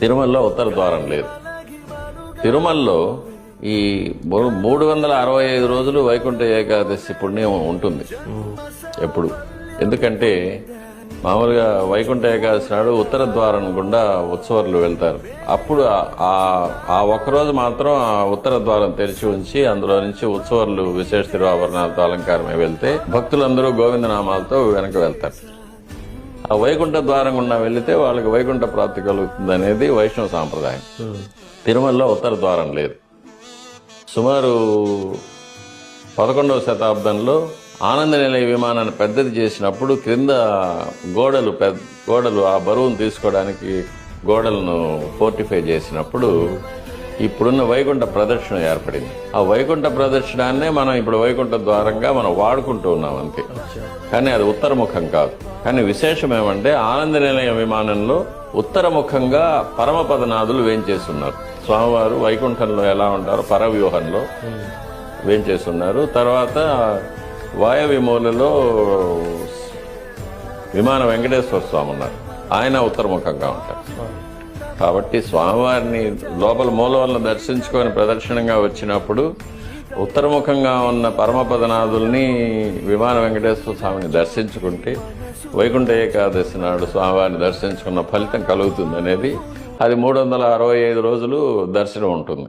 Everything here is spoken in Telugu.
తిరుమలలో ఉత్తర ద్వారం లేదు. తిరుమలలో ఈ 365 రోజులు వైకుంఠ ఏకాదశి పుణ్యం ఉంటుంది ఎప్పుడు. ఎందుకంటే మామూలుగా వైకుంఠ ఏకాదశి నాడు ఉత్తర ద్వారం గుండా ఉత్సవాలు వెళ్తారు. అప్పుడు ఆ ఒక్కరోజు మాత్రం ఆ ఉత్తర ద్వారం తెరిచి ఉంచి అందులో నుంచి ఉత్సవాలు విశేష తిరువాభరణాలతో అలంకారమై వెళ్తే భక్తులందరూ గోవిందనామాలతో వెనక వెళ్తారు. ఆ వైకుంఠ ద్వారం గుండా వెళితే వాళ్ళకి వైకుంఠ ప్రాప్తి కలుగుతుంది అనేది వైష్ణవ సాంప్రదాయం. తిరుమలలో ఉత్తర ద్వారం లేదు. సుమారు 11వ శతాబ్దంలో ఆనంద నిలయ విమానాన్ని పెద్దది చేసినప్పుడు క్రింద గోడలు ఆ బరువును తీసుకోవడానికి గోడలను ఫోర్టిఫై చేసినప్పుడు ఇప్పుడున్న వైకుంఠ ప్రదక్షిణ ఏర్పడింది. ఆ వైకుంఠ ప్రదక్షిణాన్నే మనం ఇప్పుడు వైకుంఠ ద్వారంగా మనం వాడుకుంటూ ఉన్నాం అంతే. కానీ అది ఉత్తరముఖం కాదు. కానీ విశేషం ఏమంటే ఆనంద నిలయ విమానంలో ఉత్తరముఖంగా పరమపదనాథులు వేంచేస్తున్నారు. స్వామివారు వైకుంఠంలో ఎలా ఉంటారో పరవ్యూహంలో వేంచేస్తున్నారు. తర్వాత వాయవ్యమూలలో విమాన వెంకటేశ్వర స్వామి ఉన్నారు. ఆయన ఉత్తరముఖంగా ఉంటారు. కాబట్టి స్వామివారిని లోపల మూలవలను దర్శించుకొని ప్రదర్శనంగా వచ్చినప్పుడు ఉత్తరముఖంగా ఉన్న పరమపదనాథుల్ని విమాన వెంకటేశ్వర స్వామిని దర్శించుకుంటే వైకుంఠ ఏకాదశి నాడు స్వామివారిని దర్శించుకున్న ఫలితం కలుగుతుంది అనేది. అది 365 రోజులు దర్శనం ఉంటుంది.